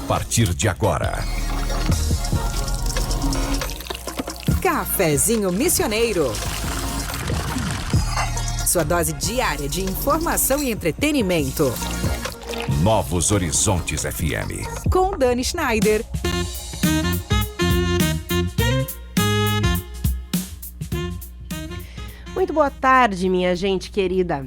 partir de agora. Cafezinho Missioneiro. Sua dose diária de informação e entretenimento. Novos Horizontes FM. Com Dani Schneider. Muito boa tarde, minha gente querida.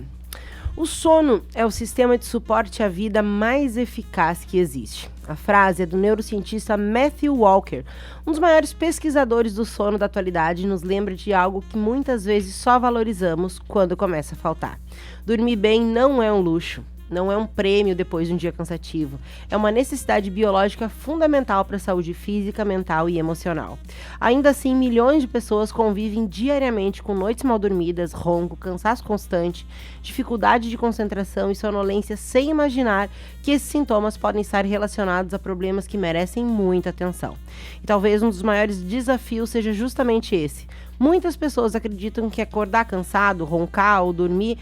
O sono é o sistema de suporte à vida mais eficaz que existe. A frase é do neurocientista Matthew Walker, um dos maiores pesquisadores do sono da atualidade, e nos lembra de algo que muitas vezes só valorizamos quando começa a faltar. Dormir bem não é um luxo. Não é um prêmio depois de um dia cansativo. É uma necessidade biológica fundamental para a saúde física, mental e emocional. Ainda assim, milhões de pessoas convivem diariamente com noites mal dormidas, ronco, cansaço constante, dificuldade de concentração e sonolência, sem imaginar que esses sintomas podem estar relacionados a problemas que merecem muita atenção. E talvez um dos maiores desafios seja justamente esse. Muitas pessoas acreditam que acordar cansado, roncar ou dormir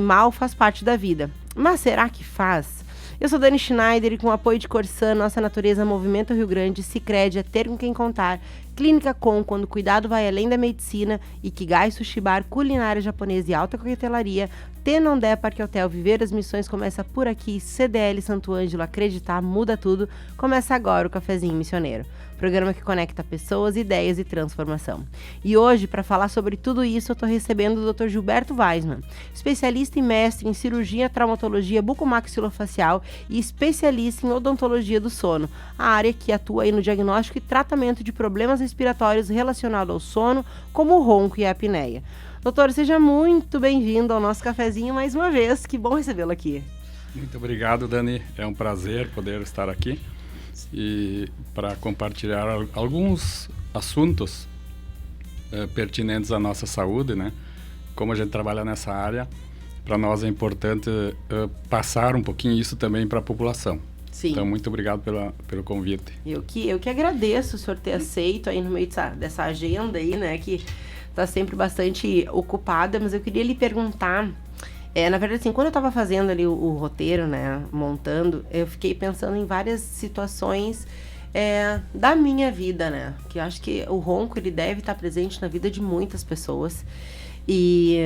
mal faz parte da vida. Mas será que faz? Eu sou Dani Schneider e com o apoio de Corsan, Nossa Natureza Movimento Rio Grande, Sicredi, é ter com quem contar, Clínica Com, quando o cuidado vai além da medicina, Ikigai Sushi Bar, culinária japonesa e alta coquetelaria, Tenondé Parque Hotel, Viver as Missões começa por aqui, CDL Santo Ângelo, acreditar, muda tudo. Começa agora o Cafezinho Missioneiro. Programa que conecta pessoas, ideias e transformação. E hoje, para falar sobre tudo isso, eu estou recebendo o Dr. Gilberto Weisman, especialista e mestre em cirurgia, traumatologia bucomaxilofacial e especialista em odontologia do sono, a área que atua aí no diagnóstico e tratamento de problemas respiratórios relacionados ao sono, como o ronco e a apneia. Doutor, seja muito bem-vindo ao nosso cafezinho mais uma vez, que bom recebê-lo aqui. Muito obrigado, Dani, é um prazer poder estar aqui e para compartilhar alguns assuntos pertinentes à nossa saúde, né? Como a gente trabalha nessa área, para nós é importante passar um pouquinho isso também para a população. Sim. Então, muito obrigado pelo convite. Eu que agradeço o senhor ter aceito aí no meio dessa agenda aí, né, que está sempre bastante ocupada, mas eu queria lhe perguntar, na verdade, assim, quando eu estava fazendo ali o roteiro, né, montando, eu fiquei pensando em várias situações da minha vida, né, que eu acho que o ronco, ele deve estar presente na vida de muitas pessoas, e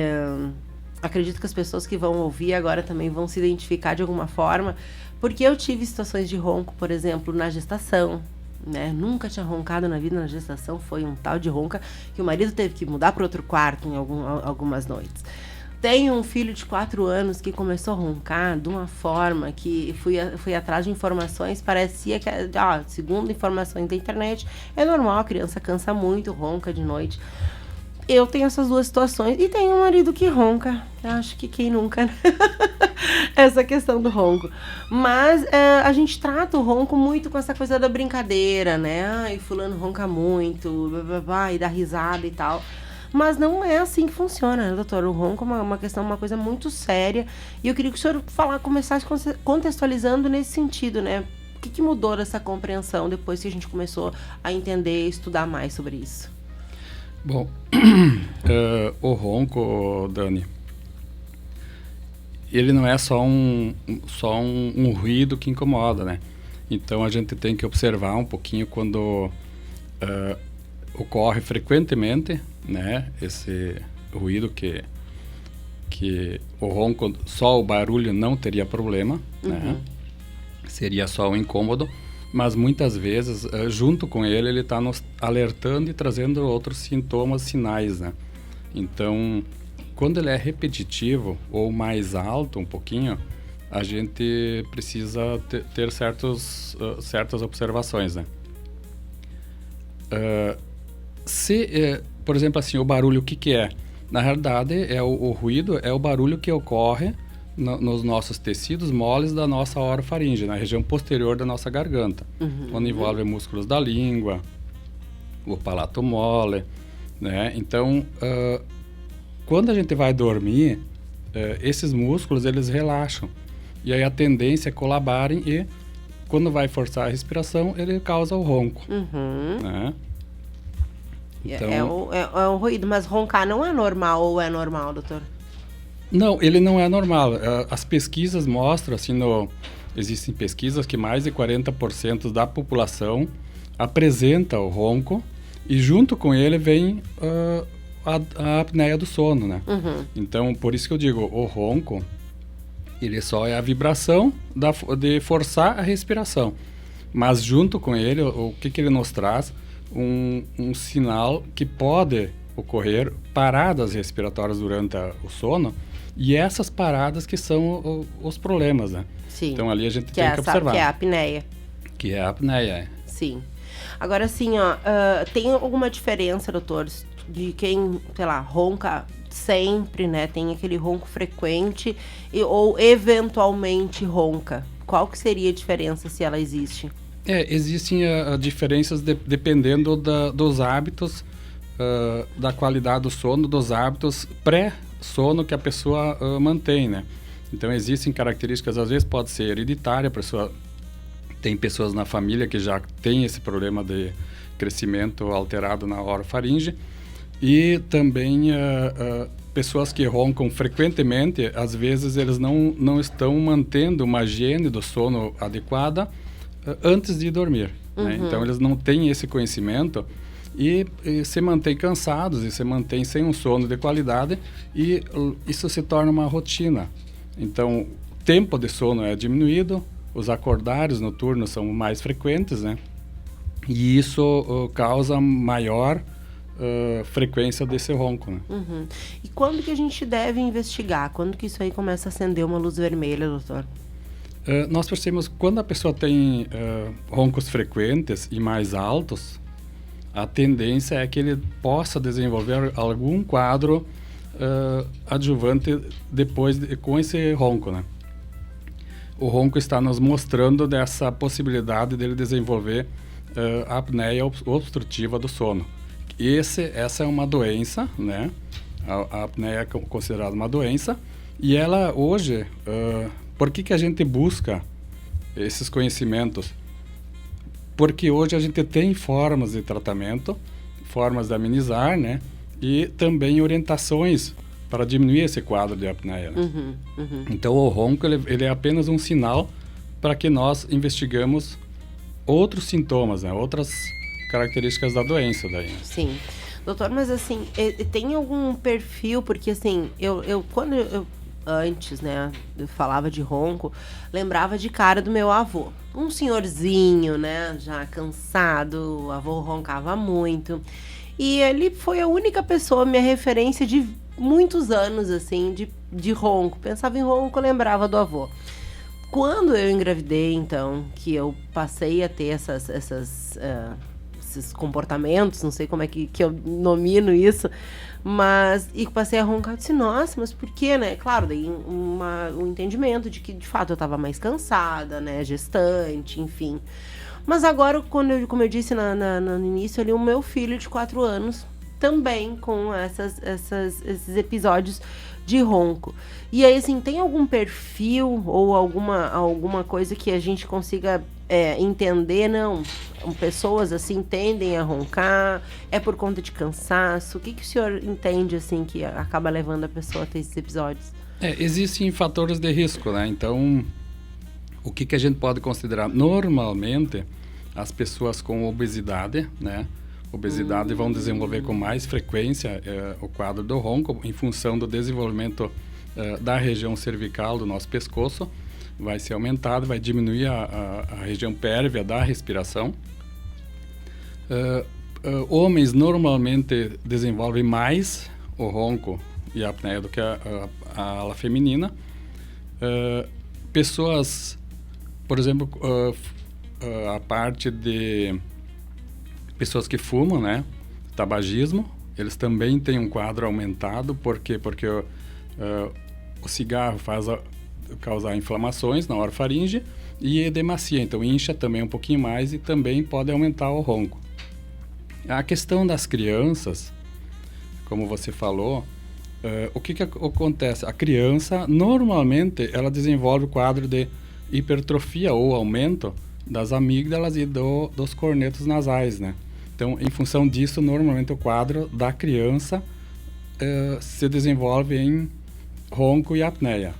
acredito que as pessoas que vão ouvir agora também vão se identificar de alguma forma, porque eu tive situações de ronco, por exemplo, na gestação, né? Nunca tinha roncado na vida na gestação, foi um tal de ronca que o marido teve que mudar para outro quarto em algumas noites. Tenho um filho de 4 anos que começou a roncar de uma forma que fui atrás de informações, parecia que, segundo informações da internet, é normal, a criança cansa muito, ronca de noite. Eu tenho essas duas situações e tenho um marido que ronca. Acho que quem nunca, né? Essa questão do ronco. Mas a gente trata o ronco muito com essa coisa da brincadeira, né? Ai, fulano ronca muito, e dá risada e tal. Mas não é assim que funciona, né, doutor? O ronco é uma coisa muito séria. E eu queria que o senhor começasse contextualizando nesse sentido, né? O que mudou dessa compreensão depois que a gente começou a entender e estudar mais sobre isso? Bom, o ronco, Dani, ele não é só um ruído que incomoda, né? Então a gente tem que observar um pouquinho quando ocorre frequentemente, né? Esse ruído que o ronco, só o barulho não teria problema, né? Seria só um incômodo. Mas muitas vezes, junto com ele está nos alertando e trazendo outros sintomas, sinais, né? Então, quando ele é repetitivo ou mais alto um pouquinho, a gente precisa ter certas observações, né? Por exemplo, assim, o barulho, o que é? Na realidade, o ruído é o barulho que ocorre nos nossos tecidos moles da nossa orofaringe, na região posterior da nossa garganta, onde envolve músculos da língua, o palato mole, né? Então, quando a gente vai dormir, esses músculos, eles relaxam. E aí a tendência é colabarem e, quando vai forçar a respiração, ele causa o ronco. Né? Então, é um ruído, mas roncar não é normal ou é normal, doutor? Não, ele não é normal. As pesquisas mostram, assim, existem pesquisas que mais de 40% da população apresenta o ronco e junto com ele vem a apneia do sono, né? Então, por isso que eu digo, o ronco, ele só é a vibração de forçar a respiração. Mas junto com ele, o que ele nos traz? Um sinal que pode ocorrer paradas respiratórias durante o sono, e essas paradas que são os problemas, né? Sim. Então ali a gente tem que observar. Que é a apneia. Que é a apneia, Sim. Agora, assim, ó, tem alguma diferença, doutor, de quem, sei lá, ronca sempre, né? Tem aquele ronco frequente ou eventualmente ronca. Qual que seria a diferença, se ela existe? Existem diferenças dependendo dos hábitos, da qualidade do sono, dos hábitos pré-sono que a pessoa mantém, né? Então, existem características, às vezes pode ser hereditária, tem pessoas na família que já têm esse problema de crescimento alterado na orofaringe, e também pessoas que roncam frequentemente, às vezes eles não estão mantendo uma higiene do sono adequada antes de dormir, né? Então eles não têm esse conhecimento e se mantêm cansados e se mantêm sem um sono de qualidade, e isso se torna uma rotina. Então o tempo de sono é diminuído, os acordares noturnos são mais frequentes, né? E isso causa maior frequência desse ronco, né? E quando que a gente deve investigar? Quando que isso aí começa a acender uma luz vermelha, doutor? Nós percebemos que quando a pessoa tem roncos frequentes e mais altos, a tendência é que ele possa desenvolver algum quadro adjuvante depois com esse ronco, né? O ronco está nos mostrando dessa possibilidade dele desenvolver a apneia obstrutiva do sono. Essa é uma doença, né? A apneia é considerada uma doença, e ela hoje... Por que a gente busca esses conhecimentos? Porque hoje a gente tem formas de tratamento, formas de amenizar, né? E também orientações para diminuir esse quadro de apneia, né? Então o ronco ele é apenas um sinal para que nós investigamos outros sintomas, né? Outras características da doença daí. Sim. Doutor, mas assim, tem algum perfil? Porque assim, quando eu antes, né, eu falava de ronco, lembrava de cara do meu avô. Um senhorzinho, né, já cansado, o avô roncava muito. E ele foi a única pessoa, minha referência de muitos anos, assim, de ronco. Pensava em ronco, lembrava do avô. Quando eu engravidei, então, que eu passei a ter esses comportamentos, não sei como é que eu nomino isso, e passei a roncar, eu disse, nossa, mas por quê, né? Claro, daí um entendimento de que, de fato, eu estava mais cansada, né? Gestante, enfim. Mas agora, como eu disse no início, ali, o meu filho de 4 anos, também com esses episódios de ronco. E aí, assim, tem algum perfil ou alguma coisa que a gente consiga entender? Não, pessoas assim tendem a roncar, é por conta de cansaço? O que o senhor entende, assim, que acaba levando a pessoa a ter esses episódios? Existem fatores de risco, né? Então, o que a gente pode considerar? Normalmente, as pessoas com obesidade, né? Obesidade vão desenvolver com mais frequência o quadro do ronco, em função do desenvolvimento da região cervical do nosso pescoço. Vai ser aumentado, vai diminuir a região pérvia da respiração. Homens normalmente desenvolvem mais o ronco e a apneia do que a ala feminina. Pessoas, por exemplo, a parte de pessoas que fumam, né? Tabagismo, eles também têm um quadro aumentado. Por quê? Porque o cigarro faz causar inflamações na orofaringe e edemacia, então incha também um pouquinho mais e também pode aumentar o ronco. A questão das crianças, como você falou, o que acontece? A criança, normalmente, ela desenvolve o quadro de hipertrofia ou aumento das amígdalas e dos cornetos nasais, né? Então, em função disso, normalmente o quadro da criança se desenvolve em ronco e apneia.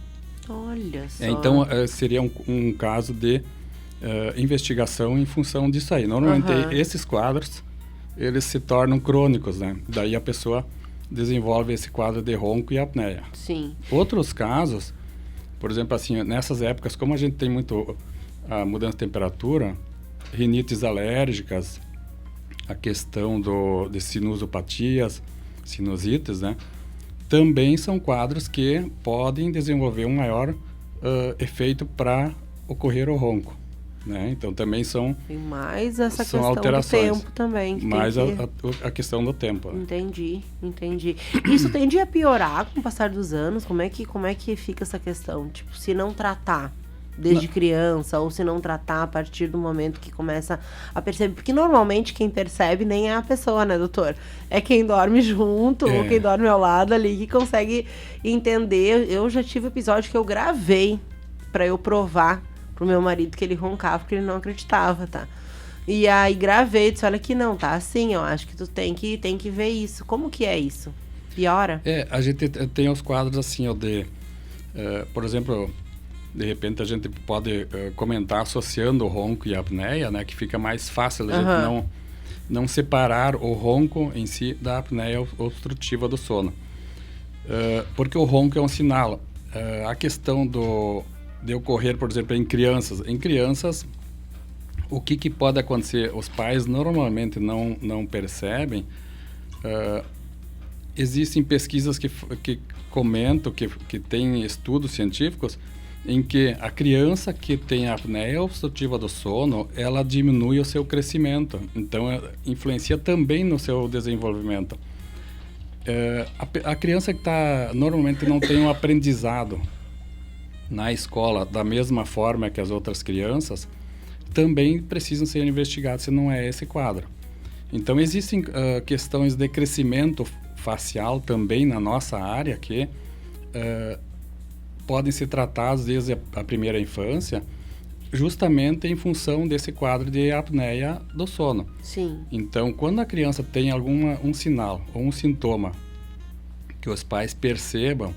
Olha só. Então, seria um caso de investigação em função disso aí. Normalmente, esses quadros, eles se tornam crônicos, né? Daí a pessoa desenvolve esse quadro de ronco e apneia. Sim. Outros casos, por exemplo, assim, nessas épocas, como a gente tem muito a mudança de temperatura, rinites alérgicas, a questão de sinusopatias, sinusites, né? Também são quadros que podem desenvolver um maior efeito para ocorrer o ronco, né? Então também são Tem mais essa são questão alterações, do tempo também. Que mais tem que... a questão do tempo. Né? Entendi. Isso tende a piorar com o passar dos anos? Como é que fica essa questão? Tipo, se não tratar desde criança, ou se não tratar a partir do momento que começa a perceber. Porque normalmente quem percebe nem é a pessoa, né, doutor? É quem dorme junto, ou quem dorme ao lado ali, que consegue entender. Eu já tive episódio que eu gravei pra eu provar pro meu marido que ele roncava, porque ele não acreditava, tá? E aí gravei, disse, olha que não, tá assim, eu acho que tu tem que ver isso. Como que é isso? Piora? A gente tem os quadros assim, por exemplo, de repente a gente pode comentar associando o ronco e a apneia, né? Que fica mais fácil a gente não separar o ronco em si da apneia obstrutiva do sono. Porque o ronco é um sinal. A questão de ocorrer, por exemplo, em crianças. Em crianças, o que pode acontecer? Os pais normalmente não percebem. Existem pesquisas que comentam, que tem estudos científicos, em que a criança que tem a apneia obstrutiva do sono, ela diminui o seu crescimento. Então, influencia também no seu desenvolvimento. A criança que normalmente não tem um aprendizado na escola da mesma forma que as outras crianças, também precisam ser investigados se não é esse quadro. Então, existem questões de crescimento facial também na nossa área que podem ser tratados desde a primeira infância, justamente em função desse quadro de apneia do sono. Sim. Então, quando a criança tem um sinal ou um sintoma que os pais percebam,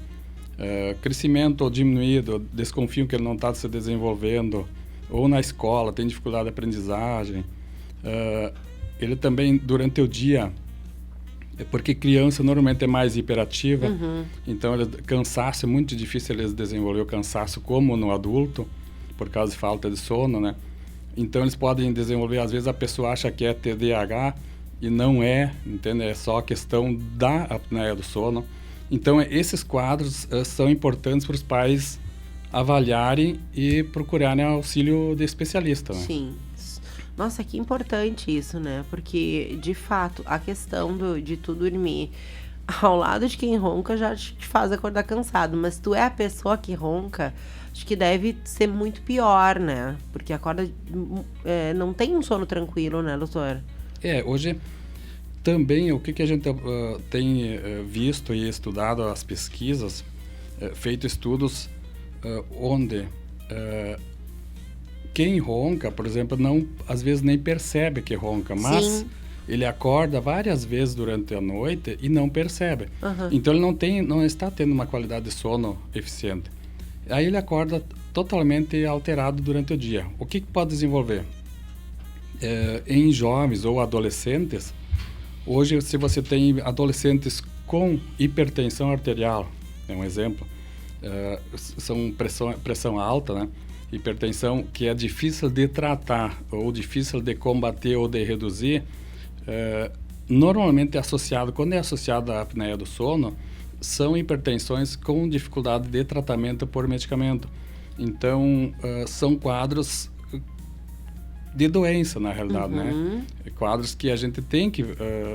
crescimento diminuído, desconfiam que ele não está se desenvolvendo, ou na escola tem dificuldade de aprendizagem, ele também durante o dia, porque criança normalmente é mais hiperativa, então cansaço é muito difícil eles desenvolver o cansaço como no adulto, por causa de falta de sono, né? Então eles podem desenvolver, às vezes a pessoa acha que é TDAH e não é, entende? É só a questão da apneia do sono. Então esses quadros são importantes para os pais avaliarem e procurarem auxílio de especialista, né? Sim. Nossa, que importante isso, né? Porque, de fato, a questão de tu dormir ao lado de quem ronca já te faz acordar cansado. Mas tu é a pessoa que ronca, acho que deve ser muito pior, né? Porque acorda... não tem um sono tranquilo, né, doutor? Hoje também o que a gente tem visto e estudado as pesquisas, feito estudos onde... quem ronca, por exemplo, às vezes nem percebe que ronca, mas Sim. ele acorda várias vezes durante a noite e não percebe. Então ele não está tendo uma qualidade de sono eficiente. Aí ele acorda totalmente alterado durante o dia. O que pode desenvolver? Em jovens ou adolescentes, hoje se você tem adolescentes com hipertensão arterial, é um exemplo, são pressão alta, né? Hipertensão que é difícil de tratar ou difícil de combater ou de reduzir, normalmente quando é associado à apneia do sono, são hipertensões com dificuldade de tratamento por medicamento. Então, são quadros de doença, na realidade, né? Quadros que a gente tem que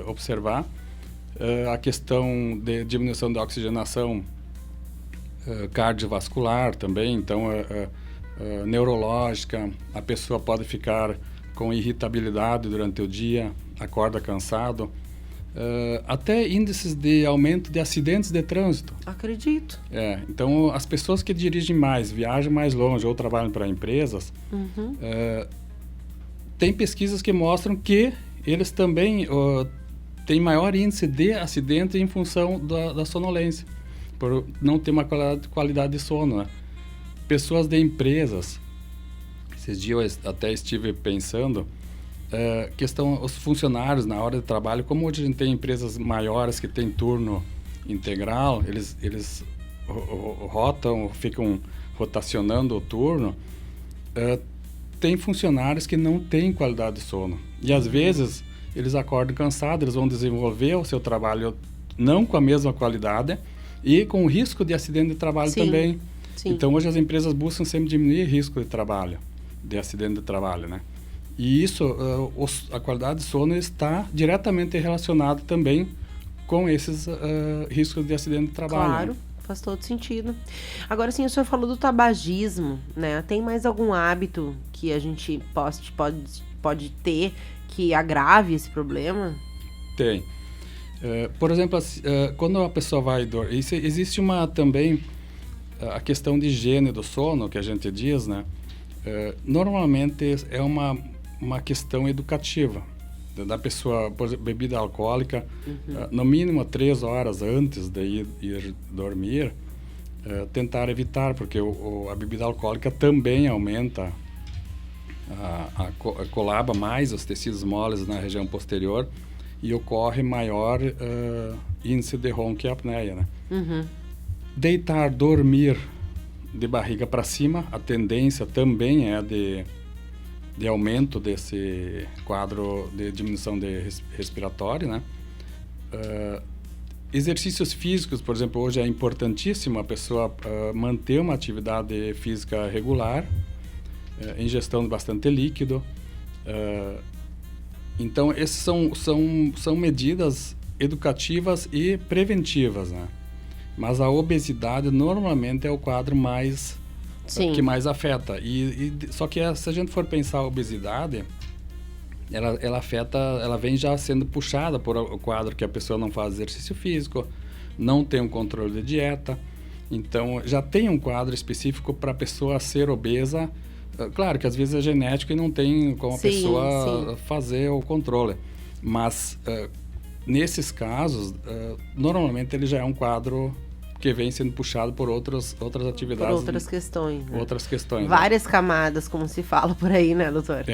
observar. A questão de diminuição da oxigenação cardiovascular também, então... neurológica, a pessoa pode ficar com irritabilidade durante o dia, acorda cansado, até índices de aumento de acidentes de trânsito. Acredito. Então, as pessoas que dirigem mais, viajam mais longe ou trabalham para empresas, tem pesquisas que mostram que eles também têm maior índice de acidente em função da sonolência, por não ter uma qualidade de sono, né? pessoas de empresas, esses dias eu até estive pensando, questão os funcionários na hora de trabalho, como hoje a gente tem empresas maiores que tem turno integral, eles rotam, ficam rotacionando o turno, tem funcionários que não têm qualidade de sono. E às vezes eles acordam cansados, eles vão desenvolver o seu trabalho não com a mesma qualidade e com o risco de acidente de trabalho também. Sim. Então hoje as empresas buscam sempre diminuir o risco de acidente de trabalho, né? E isso, a qualidade de sono está diretamente relacionada também com esses riscos de acidente de trabalho. Claro, faz todo sentido. Agora, sim, o senhor falou do tabagismo, né? Tem mais algum hábito que a gente pode ter que agrave esse problema? Tem. Por exemplo, quando a pessoa vai dormir, existe também a questão de higiene do sono, que a gente diz, né? Normalmente é uma questão educativa da pessoa, por exemplo, bebida alcoólica, no mínimo 3 horas antes de ir dormir, tentar evitar, porque a bebida alcoólica também aumenta, colaba mais os tecidos moles na região posterior e ocorre maior índice de ronco e apneia, né? Deitar, dormir de barriga para cima, a tendência também é de aumento desse quadro de diminuição respiratória, né? Exercícios físicos, por exemplo, hoje é importantíssimo a pessoa manter uma atividade física regular, ingestão de bastante líquido. Então, esses são medidas educativas e preventivas, né? Mas a obesidade normalmente é o quadro que mais afeta. Só que se a gente for pensar a obesidade, ela vem já sendo puxada por o quadro que a pessoa não faz exercício físico, não tem um controle de dieta. Então, já tem um quadro específico para a pessoa ser obesa. Claro que às vezes é genético e não tem como a pessoa fazer o controle. Mas, nesses casos, normalmente ele já é um quadro que vem sendo puxado por outras atividades. Por outras questões. Né? Outras questões. Várias camadas, como se fala por aí, né, doutor?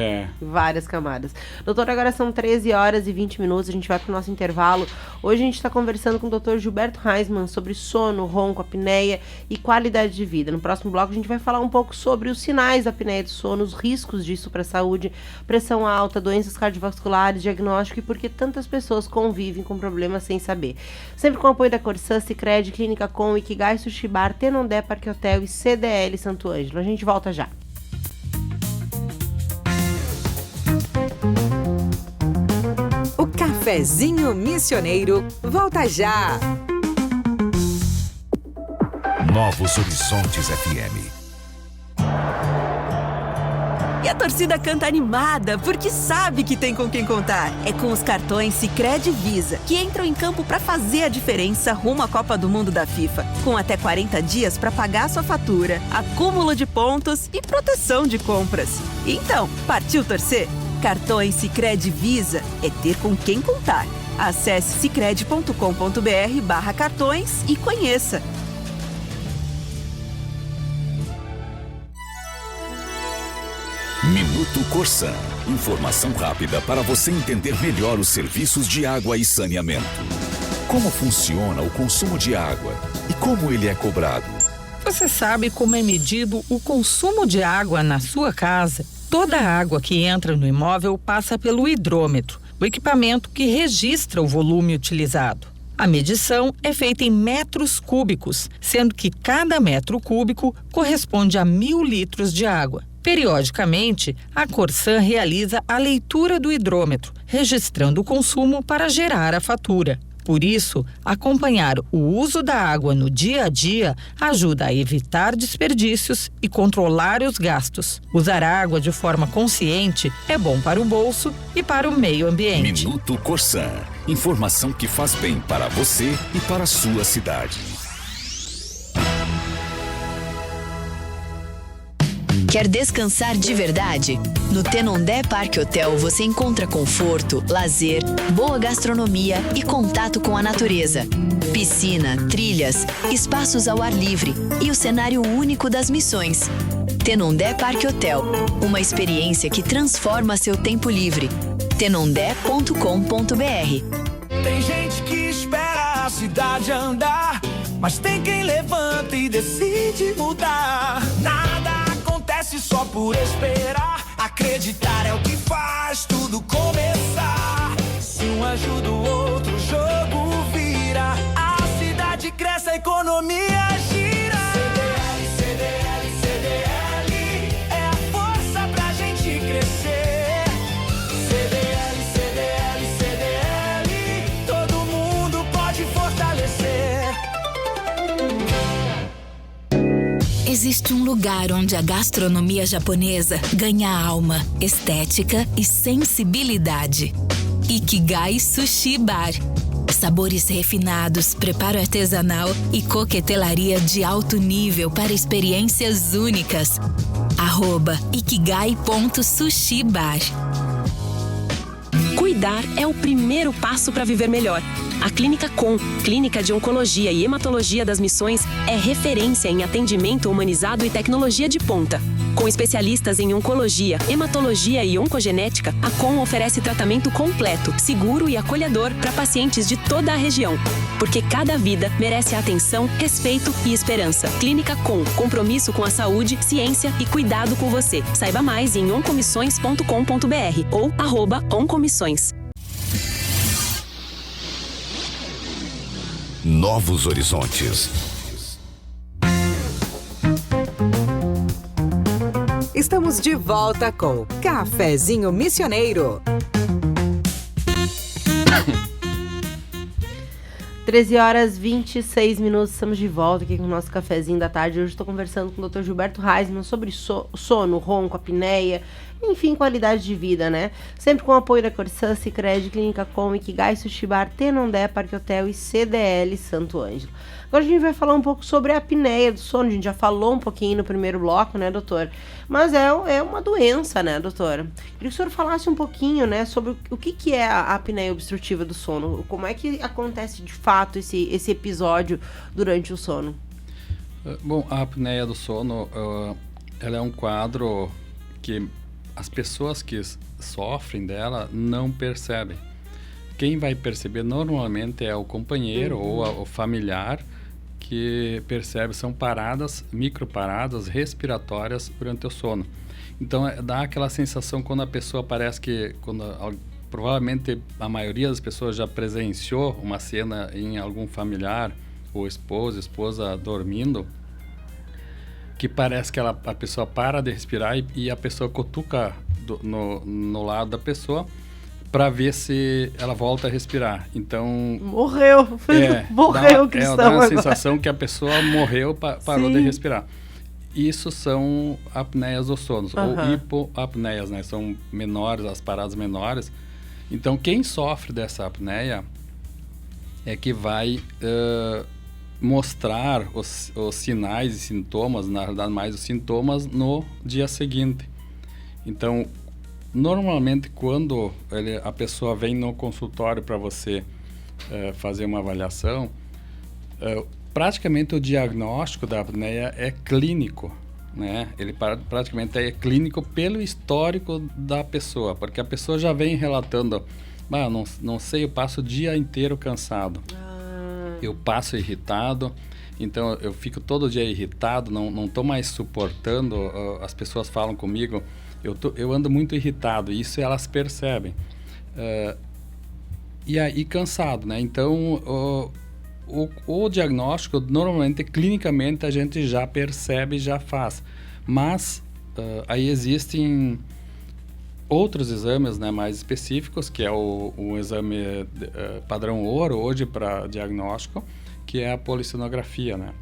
Várias camadas. Doutor, agora são 13 horas e 20 minutos, a gente vai para o nosso intervalo. Hoje a gente está conversando com o doutor Gilberto Heisman sobre sono, ronco, apneia e qualidade de vida. No próximo bloco a gente vai falar um pouco sobre os sinais da apneia do sono, os riscos disso para a saúde, pressão alta, doenças cardiovasculares, diagnóstico e por que tantas pessoas convivem com problemas sem saber. Sempre com o apoio da Corsã, Sicredi, Clínica Com, Ikigai, Sushi Bar, Tenondé, Parque Hotel e CDL Santo Ângelo. A gente volta já. O Cafezinho Missioneiro volta já. Novos Horizontes FM. E a torcida canta animada, porque sabe que tem com quem contar. É com os cartões Sicredi Visa, que entram em campo para fazer a diferença rumo à Copa do Mundo da FIFA. Com até 40 dias para pagar sua fatura, acúmulo de pontos e proteção de compras. Então, partiu torcer? Cartões Sicredi Visa é ter com quem contar. Acesse sicredi.com.br/cartões e conheça. Minuto Corsã. Informação rápida para você entender melhor os serviços de água e saneamento. Como funciona o consumo de água e como ele é cobrado. Você sabe como é medido o consumo de água na sua casa? Toda a água que entra no imóvel passa pelo hidrômetro, o equipamento que registra o volume utilizado. A medição é feita em metros cúbicos, sendo que cada metro cúbico corresponde a 1.000 litros de água. Periodicamente, a Corsã realiza a leitura do hidrômetro, registrando o consumo para gerar a fatura. Por isso, acompanhar o uso da água no dia a dia ajuda a evitar desperdícios e controlar os gastos. Usar a água de forma consciente é bom para o bolso e para o meio ambiente. Minuto Corsã. Informação que faz bem para você e para a sua cidade. Quer descansar de verdade? No Tenondé Parque Hotel você encontra conforto, lazer, boa gastronomia e contato com a natureza. Piscina, trilhas, espaços ao ar livre e o cenário único das missões. Tenondé Parque Hotel, uma experiência que transforma seu tempo livre. tenondé.com.br. Tem gente que espera a cidade andar, mas tem quem levanta e decide mudar. Nada acontece só por esperar. Acreditar é o que faz tudo começar. Se um ajuda o outro, o jogo vira. A cidade cresce, a economia gira. CDL, CDL, CDL é a força pra gente crescer. CDL, CDL, CDL, todo mundo pode fortalecer. Existe um lugar onde a gastronomia japonesa ganha alma, estética e sensibilidade. Ikigai Sushi Bar. Sabores refinados, preparo artesanal e coquetelaria de alto nível para experiências únicas. @ikigai.sushibar. Cuidar é o primeiro passo para viver melhor. A Clínica Com, Clínica de Oncologia e Hematologia das Missões, é referência em atendimento humanizado e tecnologia de ponta. Com especialistas em oncologia, hematologia e oncogenética, a Com oferece tratamento completo, seguro e acolhedor para pacientes de toda a região. Porque cada vida merece atenção, respeito e esperança. Clínica Com, compromisso com a saúde, ciência e cuidado com você. Saiba mais em oncomissões.com.br ou @oncomissões. Novos horizontes. Estamos de volta com Cafezinho Missioneiro. 13h26, estamos de volta aqui com o nosso cafezinho da tarde. Hoje estou conversando com o Dr. Gilberto Reisman sobre sono, ronco, apneia, enfim, qualidade de vida, né? Sempre com o apoio da Corsã, Sicredi, Clínica Com, Ikigai Sushi Bar, Tenondé Parque Hotel e CDL Santo Ângelo. Agora a gente vai falar um pouco sobre a apneia do sono. A gente já falou um pouquinho no primeiro bloco, né, doutor? Mas é uma doença, né, doutora? Queria que o senhor falasse um pouquinho, né, sobre o que é a apneia obstrutiva do sono. Como é que acontece de fato esse episódio durante o sono? Bom, a apneia do sono, ela é um quadro que as pessoas que sofrem dela não percebem. Quem vai perceber normalmente é o companheiro ou o familiar que percebe. São paradas, microparadas respiratórias durante o sono. Então dá aquela sensação quando a pessoa parece que, provavelmente a maioria das pessoas já presenciou uma cena em algum familiar, ou esposa dormindo, que parece que a pessoa para de respirar e a pessoa cutuca no lado da pessoa para ver se ela volta a respirar. Então... Morreu! Morreu, Cristão, dá uma agora. sensação que a pessoa morreu, parou de respirar. Isso são apneias do sono, ou hipoapneias, né? São menores, as paradas menores. Então, quem sofre dessa apneia é que vai mostrar os sinais e sintomas, na verdade mais os sintomas, no dia seguinte. Então, normalmente quando a pessoa vem no consultório para você fazer uma avaliação, praticamente o diagnóstico da apneia é clínico, né? Ele praticamente é clínico pelo histórico da pessoa, porque a pessoa já vem relatando, não sei, eu passo o dia inteiro cansado, eu passo irritado, então eu fico todo dia irritado, não estou mais suportando, as pessoas falam comigo, eu ando muito irritado, isso elas percebem. E aí cansado, né? Então o diagnóstico, normalmente, clinicamente, a gente já percebe, já faz. Mas aí existem outros exames, né, mais específicos, que é o exame padrão ouro hoje para diagnóstico, que é a polissonografia, né?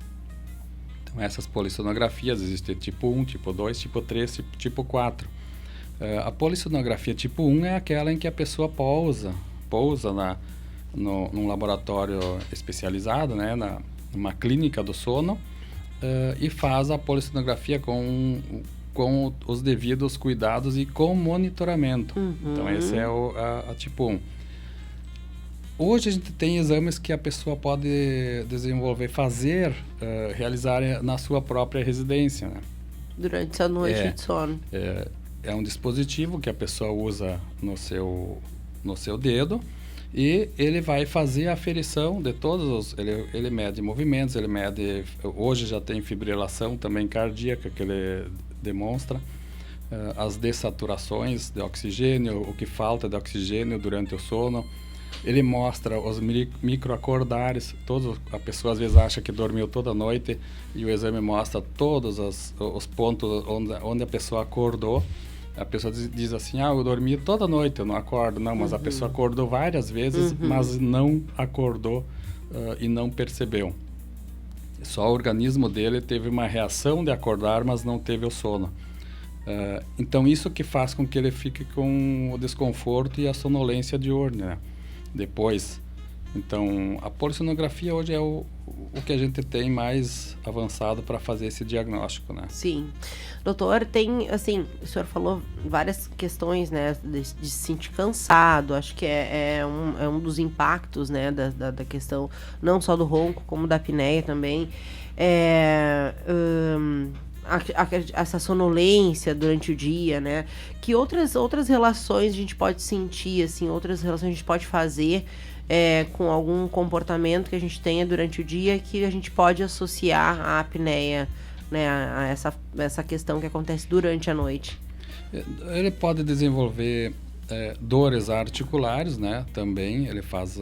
Então, essas polissonografias existem tipo 1, tipo 2, tipo 3, tipo 4. A polissonografia tipo 1 é aquela em que a pessoa pousa num laboratório especializado, né, numa clínica do sono, e faz a polissonografia com com os devidos cuidados e com monitoramento. Então, esse é o tipo 1. Hoje a gente tem exames que a pessoa pode desenvolver, realizar na sua própria residência, né? Durante a noite de sono. É um dispositivo que a pessoa usa no seu dedo e ele vai fazer a aferição de todos ele mede movimentos, hoje já tem fibrilação também cardíaca que ele demonstra, as dessaturações de oxigênio, o que falta de oxigênio durante o sono. Ele mostra os microacordares, a pessoa às vezes acha que dormiu toda noite e o exame mostra todos os pontos onde a pessoa acordou. A pessoa diz assim, eu dormi toda noite, eu não acordo. Não, mas a pessoa acordou várias vezes, mas não acordou e não percebeu. Só o organismo dele teve uma reação de acordar, mas não teve o sono. Então isso que faz com que ele fique com o desconforto e a sonolência diurna, né? Depois, então, a polissonografia hoje é o que a gente tem mais avançado para fazer esse diagnóstico, né? Sim. Doutor, tem, assim, o senhor falou várias questões, né, de se sentir cansado, acho que é um dos impactos, né, da questão, não só do ronco, como da apneia também, essa sonolência durante o dia, né? Que outras relações a gente pode sentir, assim, outras relações a gente pode fazer com algum comportamento que a gente tenha durante o dia que a gente pode associar à apneia, né? A essa questão que acontece durante a noite. Ele pode desenvolver dores articulares, né? Também ele faz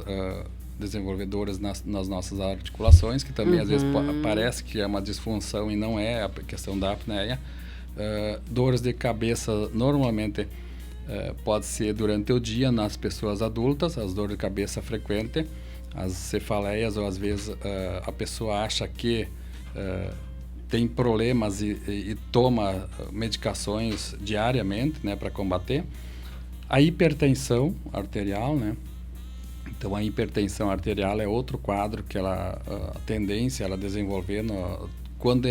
desenvolver dores nas nossas articulações, que também às vezes parece que é uma disfunção e não é a questão da apneia. Dores de cabeça normalmente pode ser durante o dia nas pessoas adultas, as dores de cabeça frequentes, as cefaleias, ou às vezes a pessoa acha que tem problemas e toma medicações diariamente, né, para combater. A hipertensão arterial, né? Então, a hipertensão arterial é outro quadro que a tendência ela desenvolver quando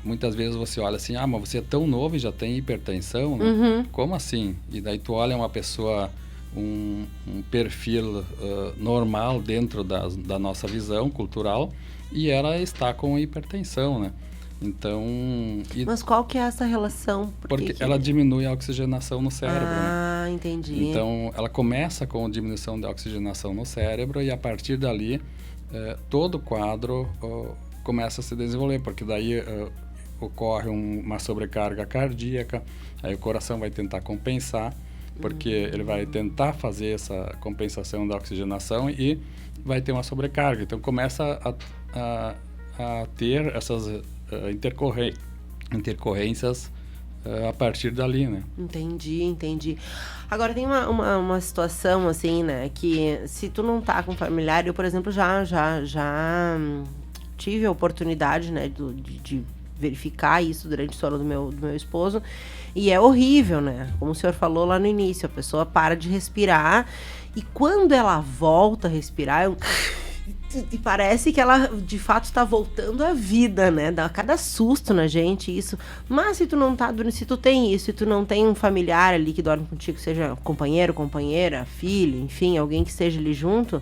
muitas vezes você olha assim, mas você é tão novo e já tem hipertensão, né? Como assim? E daí tu olha uma pessoa, um perfil normal dentro da nossa visão cultural e ela está com hipertensão, né? Então... Mas qual que é essa relação? Porque ela diminui a oxigenação no cérebro, né? Entendi. Então, ela começa com a diminuição da oxigenação no cérebro e a partir dali, todo o quadro começa a se desenvolver, porque daí ocorre uma sobrecarga cardíaca, aí o coração vai tentar compensar, porque ele vai tentar fazer essa compensação da oxigenação e vai ter uma sobrecarga. Então, começa a ter essas intercorrências a partir dali, né? Entendi. Agora tem uma situação assim, né, que se tu não tá com familiar, eu, por exemplo, já tive a oportunidade, né, de verificar isso durante o sono do meu esposo, e é horrível, né? Como o senhor falou lá no início, a pessoa para de respirar e quando ela volta a respirar, e parece que ela de fato está voltando à vida, né? Dá cada susto na gente isso. Mas se tu não tá dormindo, se tu tem isso, se tu não tem um familiar ali que dorme contigo, seja companheiro, companheira, filho, enfim, alguém que esteja ali junto,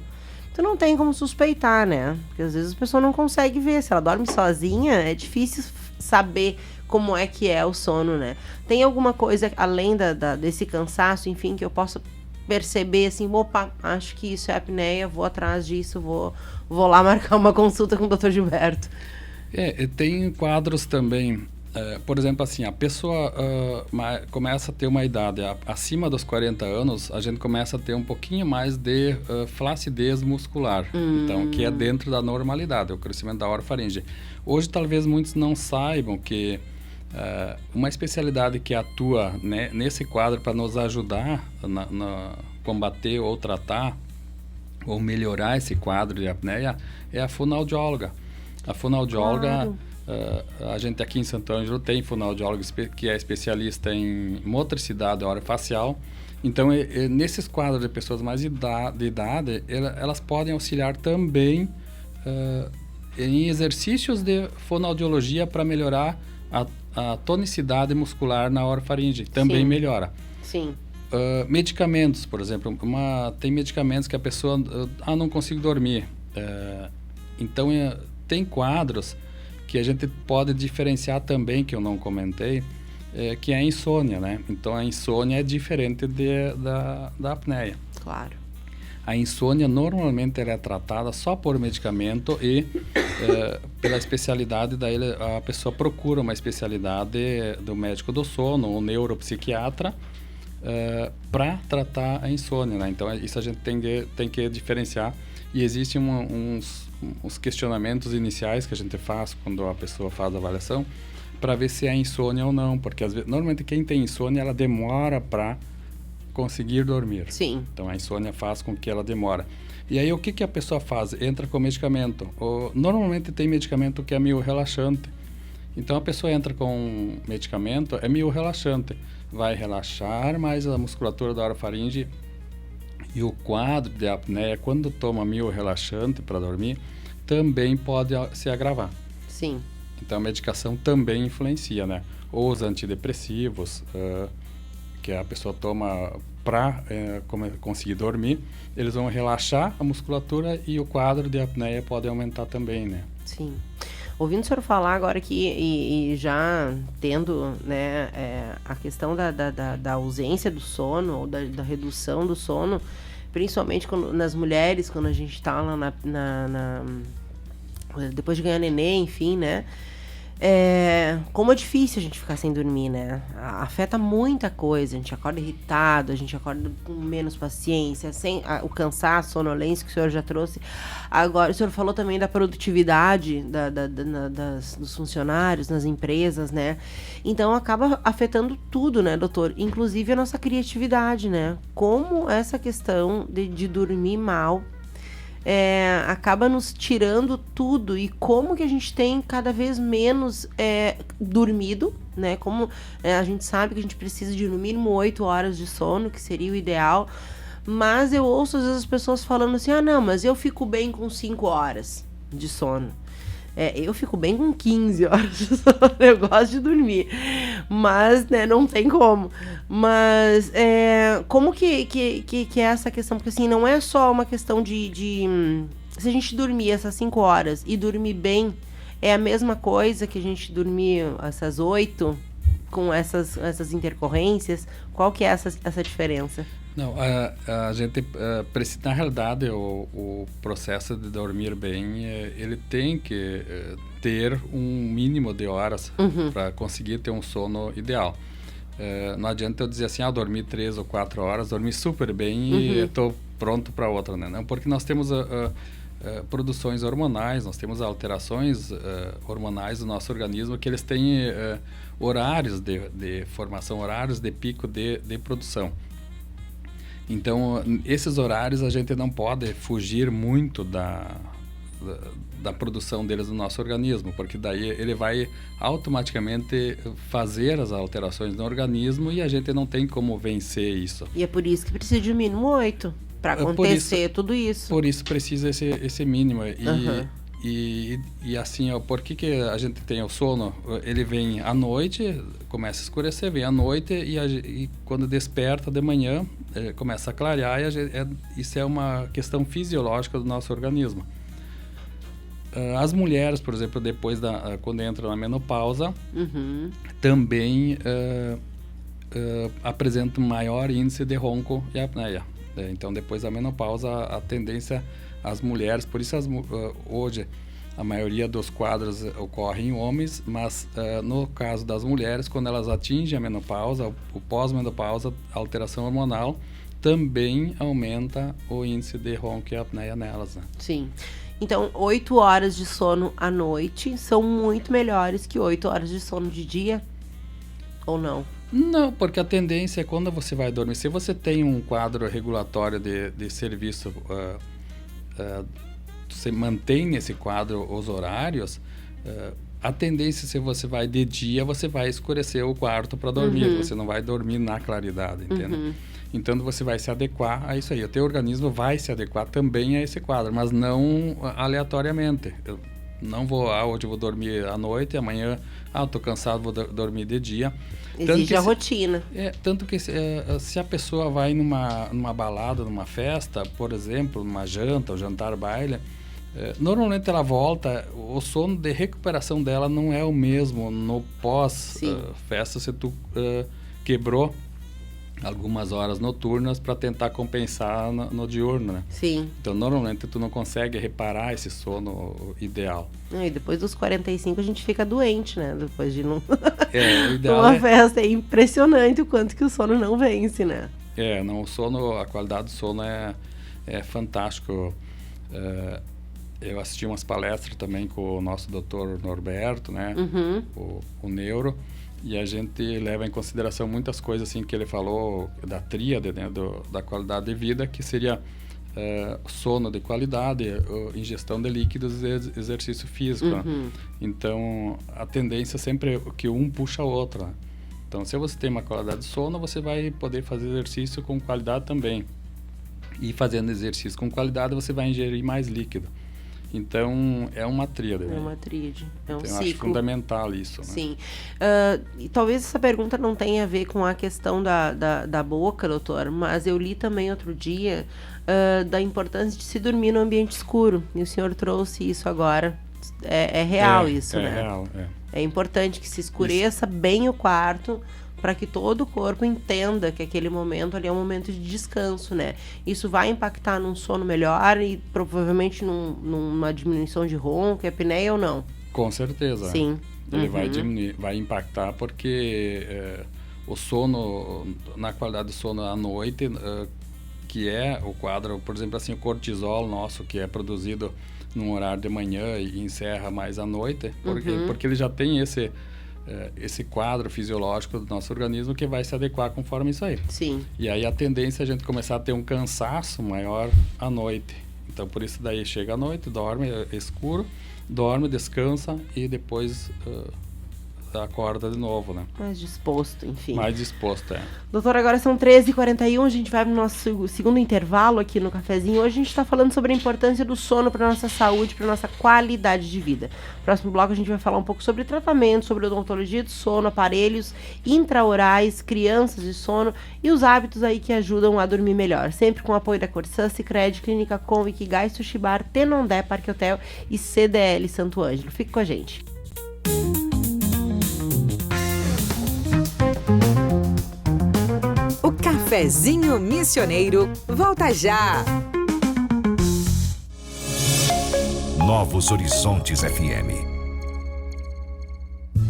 tu não tem como suspeitar, né? Porque às vezes a pessoa não consegue ver. Se ela dorme sozinha, é difícil saber como é que é o sono, né? Tem alguma coisa além desse cansaço, enfim, que eu possa perceber assim, opa, acho que isso é apneia, vou atrás disso, vou lá marcar uma consulta com o Dr. Gilberto. Tem quadros também, por exemplo, assim, a pessoa começa a ter uma idade acima dos 40 anos, a gente começa a ter um pouquinho mais de flacidez muscular, então, que é dentro da normalidade, o crescimento da orofaringe. Hoje, talvez muitos não saibam que uma especialidade que atua, né, nesse quadro para nos ajudar na combater ou tratar ou melhorar esse quadro de apneia é a fonoaudióloga. A fonoaudióloga, a gente aqui em Santo Ângelo tem fonoaudióloga que é especialista em motricidade orofacial. Então, nesses quadros de pessoas mais de idade, elas podem auxiliar também em exercícios de fonoaudiologia para melhorar a tonicidade muscular na orofaringe, também melhora. Sim. Medicamentos, por exemplo, tem medicamentos que a pessoa não consigo dormir. Então tem quadros que a gente pode diferenciar também, que eu não comentei, que é a insônia, né? Então a insônia é diferente da apneia. Claro. A insônia normalmente ela é tratada só por medicamento e pela especialidade, daí a pessoa procura uma especialidade do médico do sono, ou neuropsiquiatra, para tratar a insônia, né? Então isso a gente tem que diferenciar, e existem uns questionamentos iniciais que a gente faz quando a pessoa faz a avaliação para ver se é insônia ou não, porque às vezes, normalmente quem tem insônia ela demora para conseguir dormir. Sim. Então a insônia faz com que ela demora. E aí o que a pessoa faz? Entra com medicamento. Normalmente tem medicamento que é meio relaxante. Então a pessoa entra com medicamento, é meio relaxante. Vai relaxar mais a musculatura da orofaringe, e o quadro de apneia, quando toma meio relaxante para dormir, também pode se agravar. Sim. Então a medicação também influencia, né? Ou os antidepressivos, que a pessoa toma para conseguir dormir, eles vão relaxar a musculatura e o quadro de apneia pode aumentar também, né? Sim. Ouvindo o senhor falar agora aqui e já tendo, né, a questão da ausência do sono ou da redução do sono, principalmente nas mulheres, quando a gente está lá depois de ganhar neném, enfim, né? Como é difícil a gente ficar sem dormir, né? Afeta muita coisa, a gente acorda irritado, a gente acorda com menos paciência, sem o cansaço, a sonolência que o senhor já trouxe. Agora, o senhor falou também da produtividade dos funcionários, nas empresas, né? Então, acaba afetando tudo, né, doutor? Inclusive a nossa criatividade, né? Como essa questão de dormir mal acaba nos tirando tudo, e como que a gente tem cada vez menos dormido, né? Como a gente sabe que a gente precisa de no mínimo 8 horas de sono, que seria o ideal, mas eu ouço às vezes as pessoas falando assim, não, mas eu fico bem com 5 horas de sono. Eu fico bem com 15 horas de sono, eu gosto de dormir, mas, né, não tem como. Mas, como que é essa questão? Porque, assim, não é só uma questão de se a gente dormir essas 5 horas e dormir bem, é a mesma coisa que a gente dormir essas 8, com essas intercorrências? Qual que é essa diferença? Não, a gente precisa, na realidade, o processo de dormir bem, ele tem que ter um mínimo de horas para conseguir ter um sono ideal. Não adianta eu dizer assim, dormir 3 ou 4 horas, dormir super bem e estou pronto para outra, né? Não, porque nós temos produções hormonais, nós temos alterações hormonais do nosso organismo, que eles têm horários de formação, horários de pico de produção. Então, esses horários a gente não pode fugir muito da produção deles no nosso organismo, porque daí ele vai automaticamente fazer as alterações no organismo e a gente não tem como vencer isso. E é por isso que precisa de mínimo 8, para acontecer tudo isso. Por isso precisa esse mínimo. E assim, por que a gente tem o sono? Ele vem à noite, começa a escurecer, vem à noite e quando desperta de manhã, começa a clarear, e isso é uma questão fisiológica do nosso organismo. As mulheres, por exemplo, depois quando entram na menopausa, também apresentam maior índice de ronco e apneia. Então, depois da menopausa, a tendência, as mulheres, por isso hoje a maioria dos quadros ocorre em homens, mas no caso das mulheres, quando elas atingem a menopausa, o pós-menopausa, a alteração hormonal também aumenta o índice de ronco e apneia nelas, né? Sim. Então, 8 horas de sono à noite são muito melhores que 8 horas de sono de dia? Ou não? Não, porque a tendência é quando você vai dormir, se você tem um quadro regulatório de serviço, você mantém nesse quadro os horários, a tendência, se você vai de dia, você vai escurecer o quarto para dormir, você não vai dormir na claridade, entende? Então você vai se adequar a isso aí. O teu organismo vai se adequar também a esse quadro, mas não aleatoriamente. Não vou, hoje eu vou dormir à noite, amanhã, eu tô cansado, vou dormir de dia. Exige a rotina. Tanto que se a pessoa vai numa balada, numa festa, por exemplo, numa janta, ou jantar baile, normalmente ela volta, o sono de recuperação dela não é o mesmo no pós-festa, se tu quebrou algumas horas noturnas para tentar compensar no diurno, né? Sim. Então, normalmente, tu não consegue reparar esse sono ideal. E depois dos 45 a gente fica doente, né? Depois de não... o ideal uma festa. É impressionante o quanto que o sono não vence, né? O sono, a qualidade do sono é fantástico. Eu assisti umas palestras também com o nosso doutor Norberto, né? O neuro. E a gente leva em consideração muitas coisas assim que ele falou da tríade, né, da qualidade de vida, que seria sono de qualidade, ingestão de líquidos e exercício físico. Né? Então, a tendência sempre é que um puxa o outro. Né? Então, se você tem uma qualidade de sono, você vai poder fazer exercício com qualidade também. E fazendo exercício com qualidade, você vai ingerir mais líquido. Então, é uma tríade. É uma tríade, é um então, ciclo. Eu acho fundamental isso. Né? Sim. E talvez essa pergunta não tenha a ver com a questão da boca, doutor, mas eu li também outro dia da importância de se dormir no ambiente escuro. E o senhor trouxe isso agora. É real isso, né? É real, É importante que se escureça bem o quarto para que todo o corpo entenda que aquele momento ali é um momento de descanso, né? Isso vai impactar num sono melhor e provavelmente numa diminuição de ronco, apneia ou não? Com certeza. Sim. Ele vai diminuir, vai impactar porque o sono, na qualidade do sono à noite, que é o quadro, por exemplo, assim, o cortisol nosso, que é produzido num horário de manhã e encerra mais à noite, porque ele já tem esse quadro fisiológico do nosso organismo que vai se adequar conforme isso aí. Sim. E aí a tendência é a gente começar a ter um cansaço maior à noite. Então, por isso daí chega à noite, dorme, é escuro, dorme, descansa e depois acorda de novo, né? Mais disposto, enfim. Mais disposto, Doutor, agora são 13h41, a gente vai pro nosso segundo intervalo aqui no cafezinho. Hoje a gente está falando sobre a importância do sono para nossa saúde, para nossa qualidade de vida. No próximo bloco a gente vai falar um pouco sobre tratamento, sobre odontologia do sono, aparelhos intraorais, crianças de sono e os hábitos aí que ajudam a dormir melhor. Sempre com o apoio da Corsã, Sicredi, Clínica Com, Ikigai, Sushi Bar, Tenondé, Parque Hotel e CDL Santo Ângelo. Fique com a gente. Cafezinho Missioneiro, volta já! Novos Horizontes FM.